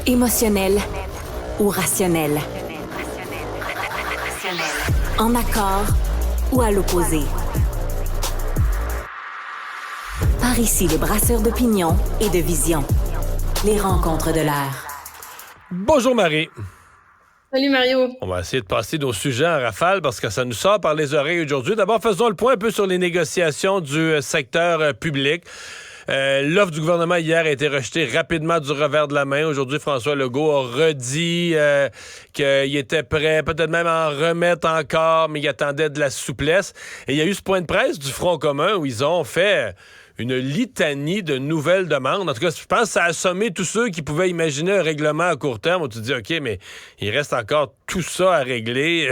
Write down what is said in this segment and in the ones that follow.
Émotionnel ou rationnel? En accord ou à l'opposé? Par ici, les brasseurs d'opinion et de vision. Les rencontres de l'air. Bonjour Marie. Salut Mario. On va essayer de passer nos sujets en rafale parce que ça nous sort par les oreilles aujourd'hui. D'abord, faisons le point un peu sur les négociations du secteur public. L'offre du gouvernement hier a été rejetée rapidement du revers de la main. Aujourd'hui, François Legault a redit qu'il était prêt, peut-être même à en remettre encore, mais il attendait de la souplesse. Et il y a eu ce point de presse du Front commun où ils ont fait une litanie de nouvelles demandes. En tout cas, je pense que ça a assommé tous ceux qui pouvaient imaginer un règlement à court terme où tu te dis, OK, mais il reste encore tout ça à régler.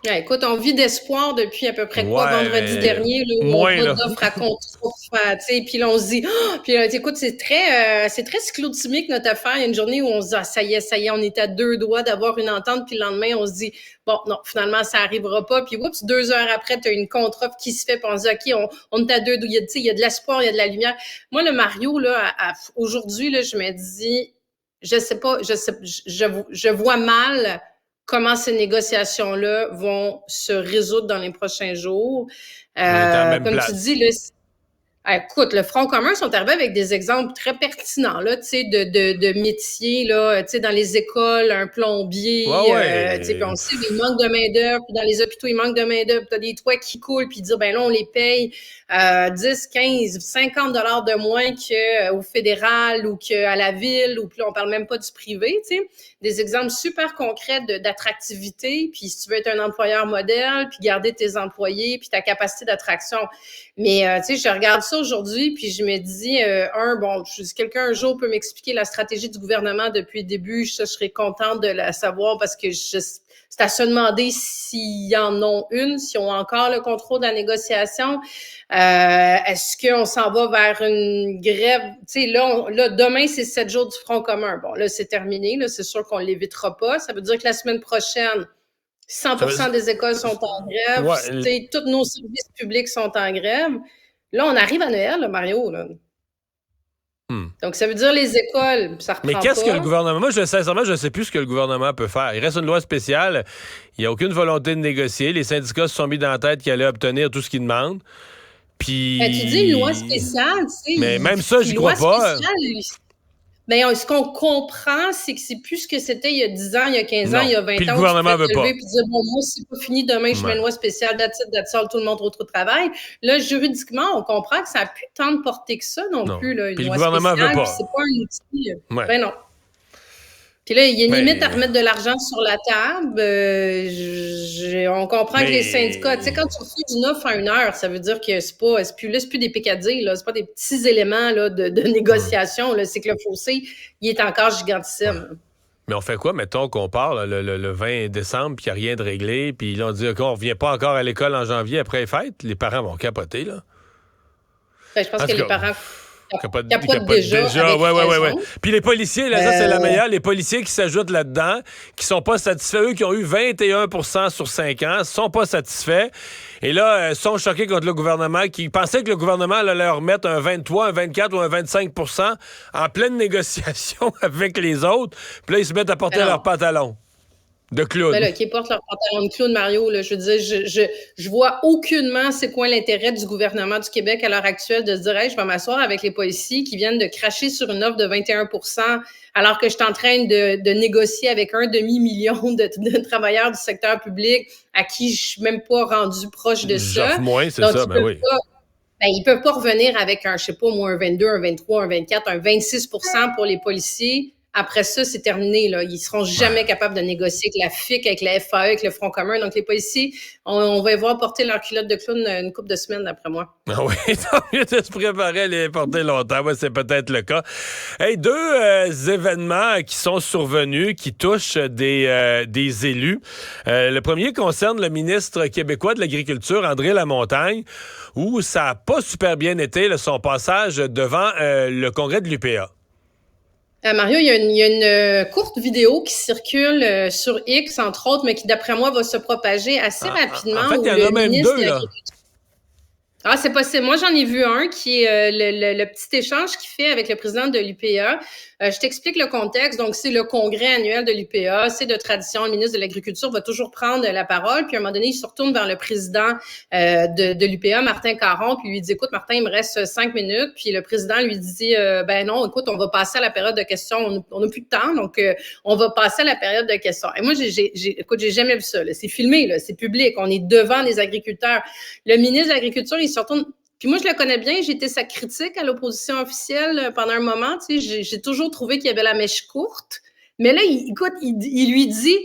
Ouais, écoute, on vit d'espoir depuis à peu près vendredi dernier, là, où on a d'offres à contre-offre, tu sais, puis là, on se dit, puis là, écoute, c'est très cyclotimique notre affaire. Il y a une journée où on se dit, ça y est, on est à 2 doigts d'avoir une entente, puis le lendemain, on se dit, bon, non, finalement, ça arrivera pas, puis oups, 2 heures après, tu as une contre-offre qui se fait, puis on se dit, OK, on est à 2 doigts, il y a de l'espoir, il y a de la lumière. Moi, le Mario, là, aujourd'hui, là, je me dis, je vois mal comment ces négociations-là vont se résoudre dans les prochains jours. Comme tu dis, là, écoute, le Front commun sont arrivés avec des exemples très pertinents, là, tu sais, de métiers, là, tu sais, dans les écoles, un plombier, tu sais, puis on sait, il manque de main-d'œuvre, puis dans les hôpitaux, il manque de main-d'œuvre, t'as des toits qui coulent, puis dire, ben là, on les paye 10, 15, 50 $ de moins qu'au fédéral ou qu'à la ville, ou puis on parle même pas du privé, tu sais. Des exemples super concrets d'attractivité, puis si tu veux être un employeur modèle, puis garder tes employés, puis ta capacité d'attraction. Mais, tu sais, je regarde ça aujourd'hui, puis je me dis, si quelqu'un un jour peut m'expliquer la stratégie du gouvernement depuis le début, je serais contente de la savoir parce que c'est à se demander s'ils en ont une, s'ils ont encore le contrôle de la négociation. Est-ce qu'on s'en va vers une grève? Tu sais, là, demain, c'est 7 jours du Front commun. Bon, là, c'est terminé. Là, c'est sûr qu'on l'évitera pas. Ça veut dire que la semaine prochaine, 100% des écoles sont en grève. Ouais. Tous nos services publics sont en grève. Là, on arrive à Noël, là, Mario. Là. Donc, ça veut dire les écoles, ça reprend pas. Mais qu'est-ce que le gouvernement... Moi, sincèrement, je ne sais plus ce que le gouvernement peut faire. Il reste une loi spéciale. Il n'y a aucune volonté de négocier. Les syndicats se sont mis dans la tête qu'ils allaient obtenir tout ce qu'ils demandent. Puis... tu dis une loi spéciale, tu sais. Mais même ça, j'y crois pas. Mais ce qu'on comprend, c'est que c'est plus ce que c'était il y a 10 ans, il y a 15 ans, il y a 20 ans. Puis le gouvernement veut pas. Puis dire, bon, moi, c'est pas fini, demain, je mets une loi spéciale, that's tout le monde retrouve le travail. Là, juridiquement, on comprend que ça n'a plus tant de portée que ça non plus, là, une puis loi le gouvernement spéciale. veut pas. C'est pas un outil. Ben non. Puis là, il y a une limite à remettre de l'argent sur la table. On comprend que les syndicats, tu sais, quand tu refuses une offre à 1 heure, ça veut dire que c'est plus des pécadilles, là, c'est pas des petits éléments là, de négociation. Là, c'est que le fossé, il est encore gigantissime. Mais on fait quoi, mettons, qu'on part le 20 décembre, puis qu'il n'y a rien de réglé, puis là, on dit qu'on ne revient pas encore à l'école en janvier après les fêtes? Les parents vont capoter, là. Ben, je pense que les parents... Capote déjà. Ouais. Puis les policiers, là, ça, c'est la meilleure. Les policiers qui s'ajoutent là-dedans, qui sont pas satisfaits, eux, qui ont eu 21% sur 5 ans, sont pas satisfaits. Et là, sont choqués contre le gouvernement, qui pensaient que le gouvernement allait leur mettre un 23, un 24 ou un 25% en pleine négociation avec les autres. Puis là, ils se mettent à porter leurs pantalons de clown. Ben là, qui portent leur pantalon de clown, Mario, là, je veux dire, je vois aucunement c'est quoi l'intérêt du gouvernement du Québec à l'heure actuelle de se dire, hey, je vais m'asseoir avec les policiers qui viennent de cracher sur une offre de 21% alors que je suis en train de négocier avec un demi-million de travailleurs du secteur public à qui je suis même pas rendu proche de ça. J'offre moins, c'est donc, ça, ben oui. Ils peuvent pas revenir avec un 22, un 23, un 24, un 26% pour les policiers. Après ça, c'est terminé. Là. Ils seront jamais capables de négocier avec la FIC, avec la FAE, avec le Front commun. Donc, les policiers, on va les voir porter leur culotte de clown une couple de semaines, d'après moi. Ah oui, tant mieux de se préparer à les porter longtemps. Ouais, c'est peut-être le cas. Hey, 2 événements qui sont survenus, qui touchent des élus. Le premier concerne le ministre québécois de l'Agriculture, André Lamontagne, où ça n'a pas super bien été, là, son passage devant le congrès de l'UPA. Mario, il y a une courte vidéo qui circule sur X, entre autres, mais qui, d'après moi, va se propager assez rapidement. En fait, il y en a même 2, là. Ah, c'est possible. Moi, j'en ai vu un qui est le petit échange qu'il fait avec le président de l'UPA. Je t'explique le contexte. Donc, c'est le congrès annuel de l'UPA. C'est de tradition. Le ministre de l'Agriculture va toujours prendre la parole. Puis, à un moment donné, il se retourne vers le président de l'UPA, Martin Caron, puis lui dit, écoute, Martin, il me reste 5 minutes. Puis, le président lui dit, ben non, écoute, on va passer à la période de questions. On n'a plus de temps, donc on va passer à la période de questions. Et moi, écoute, j'ai jamais vu ça. Là. C'est filmé, là, c'est public. On est devant les agriculteurs. Le ministre de l'Agriculture, il se retourne. Puis moi, je le connais bien. J'ai été sa critique à l'opposition officielle pendant un moment. Tu sais, j'ai toujours trouvé qu'il y avait la mèche courte. Mais là, il lui dit,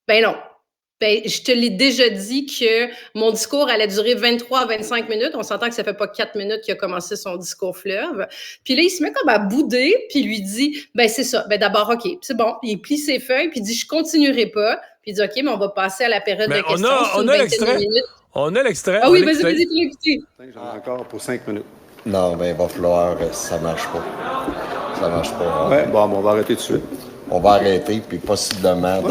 ben non. Ben, je te l'ai déjà dit que mon discours allait durer 23 à 25 minutes. On s'entend que ça fait pas 4 minutes qu'il a commencé son discours fleuve. Puis là, il se met comme à bouder, puis il lui dit, ben c'est ça. Ben d'abord, OK, c'est bon. Puis il plie ses feuilles, puis il dit, je continuerai pas. Puis il dit, OK, mais on va passer à la période de questions. On a l'extrait. On a l'extrait. Ah oui, vas-y, l'écouter. J'en ai encore pour 5 minutes. Non, ben il va falloir, ça marche pas. Ça marche pas. Ouais, bon, on va arrêter tout de suite. On va arrêter, puis possiblement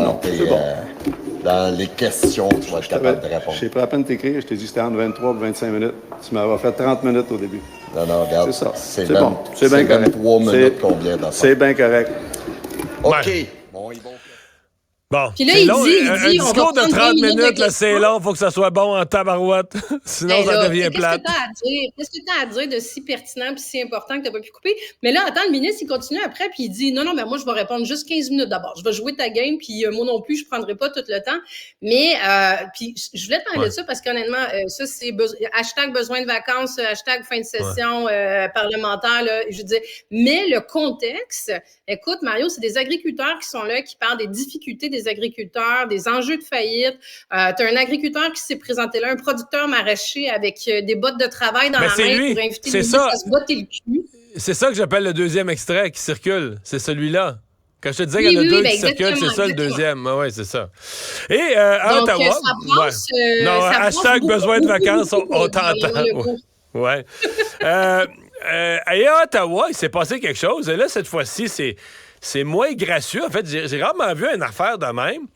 dans les questions, tu vas être capable de répondre. J'ai pris à peine t'écrire, je t'ai dit que c'était entre 23 et 25 minutes. Tu m'avais fait 30 minutes au début. Non, regarde, c'est ça. C'est bon. C'est bien correct. 23 minutes qu'on vient d'en faire. C'est bien correct. OK. Ouais. Bon, ils vont... Bon, puis là, il dit, un discours de 30 minutes, là, c'est long, il faut que ça soit bon en tabarouette. Sinon, ça devient plate. Qu'est-ce que tu as à dire de si pertinent et si important que tu n'as pas pu couper? Mais là, attends, le ministre, il continue après, puis il dit, non, mais moi, je vais répondre juste 15 minutes d'abord. Je vais jouer ta game, puis moi non plus, je ne prendrai pas tout le temps. Mais, puis, je voulais te parler de ça parce qu'honnêtement, ça, c'est hashtag besoin de vacances, hashtag fin de session parlementaire, là, je veux dire. Mais le contexte, écoute, Mario, c'est des agriculteurs qui sont là, qui parlent des difficultés des agriculteurs, des enjeux de faillite. Tu as un agriculteur qui s'est présenté là, un producteur maraîcher avec des bottes de travail dans la main pour inviter les gens à se botter le cul. C'est ça que j'appelle le deuxième extrait qui circule. C'est celui-là. Quand je te disais qu'il y en a deux qui circulent, c'est ça le deuxième. Oui, c'est ça. Et à donc, Ottawa... non, hashtag besoin de vacances, on t'entend. Ouais. Et à Ottawa, il s'est passé quelque chose. Et là, cette fois-ci, c'est moins gracieux. En fait, j'ai rarement vu une affaire de même.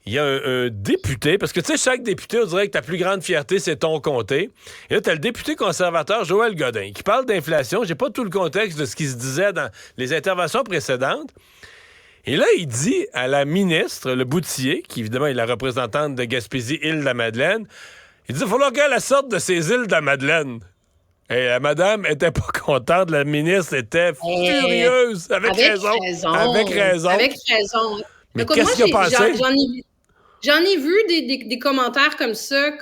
Il y a un député, parce que tu sais, chaque député, on dirait que ta plus grande fierté, c'est ton comté. Et là, tu as le député conservateur Joël Godin qui parle d'inflation. J'ai pas tout le contexte de ce qui se disait dans les interventions précédentes. Et là, il dit à la ministre, le Boutillier, qui évidemment est la représentante de Gaspésie-Île-de-la-Madeleine, il dit il faut falloir qu'elle sorte de ces îles de la Madeleine. Et la madame était pas contente, la ministre était furieuse, avec raison. Avec raison. Mais écoute, qu'est-ce qu'il a pensé? J'en ai vu des commentaires comme ça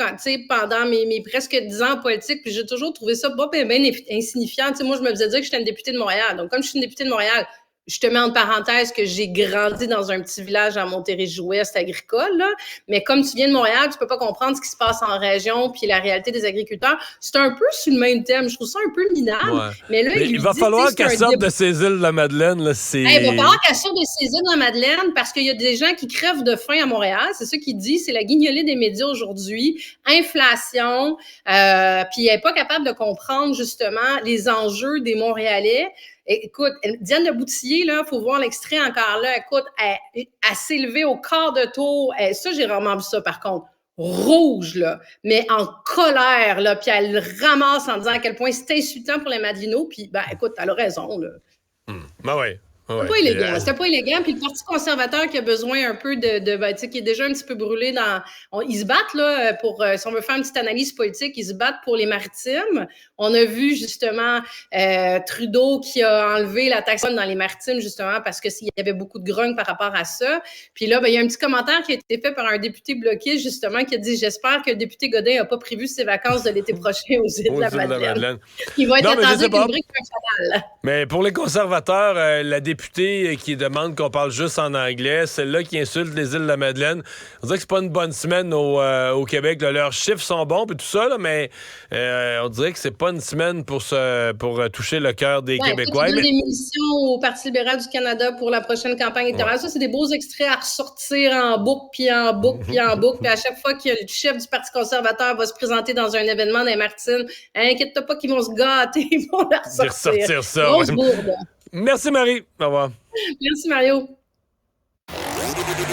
pendant mes presque 10 ans en politique, puis j'ai toujours trouvé ça pas bien insignifiant. Moi, je me faisais dire que j'étais une députée de Montréal. Donc, comme je suis une députée de Montréal, je te mets en parenthèse que j'ai grandi dans un petit village en Montérégie-Ouest agricole, là. Mais comme tu viens de Montréal, tu peux pas comprendre ce qui se passe en région puis la réalité des agriculteurs. C'est un peu sur le même thème. Je trouve ça un peu minable. Ouais. Mais là, il va falloir qu'elle sorte de ces îles de la Madeleine. Là, il va falloir qu'elle sorte de ces îles de la Madeleine parce qu'il y a des gens qui crèvent de faim à Montréal. C'est ça qu'il dit. C'est la guignolée des médias aujourd'hui. Inflation. Puis elle n'est pas capable de comprendre justement les enjeux des Montréalais. Écoute, Diane de Boutillier, là, faut voir l'extrait encore là. Écoute, elle s'est levée au quart de tour. Ça, j'ai rarement vu ça, par contre. Rouge, là, mais en colère, là, puis elle ramasse en disant à quel point c'est insultant pour les Madelinos, puis, ben, écoute, elle a raison, là. Ben oui. C'était pas élégant. C'était pas élégant. Puis le Parti conservateur qui a besoin un peu tu sais, qui est déjà un petit peu brûlé ils se battent, là, pour, si on veut faire une petite analyse politique, ils se battent pour les maritimes. On a vu, justement, Trudeau qui a enlevé la taxe dans les maritimes, justement, parce qu'il y avait beaucoup de grogne par rapport à ça. Puis là, ben, il y a un petit commentaire qui a été fait par un député bloquiste, justement, qui a dit « J'espère que le député Godin n'a pas prévu ses vacances de l'été prochain aux îles de la Madeleine. » Il va être attendu avec une brique nationale. Mais pour les conservateurs, la députée qui demande qu'on parle juste en anglais, celle-là qui insulte les îles de la Madeleine. On dirait que c'est pas une bonne semaine au Québec. Là. Leurs chiffres sont bons et tout ça, là, mais on dirait que c'est pas une semaine pour toucher le cœur des Québécois. Il y a des missions au Parti libéral du Canada pour la prochaine campagne électorale. Ça, c'est des beaux extraits à ressortir en boucle, puis en boucle, puis en boucle. Puis à chaque fois que le chef du Parti conservateur va se présenter dans un événement dans les Maritimes, inquiète-toi pas qu'ils vont se gâter, ils vont la ressortir. Ça. Grosse bourde. Merci, Marie. Au revoir. Merci, Mario.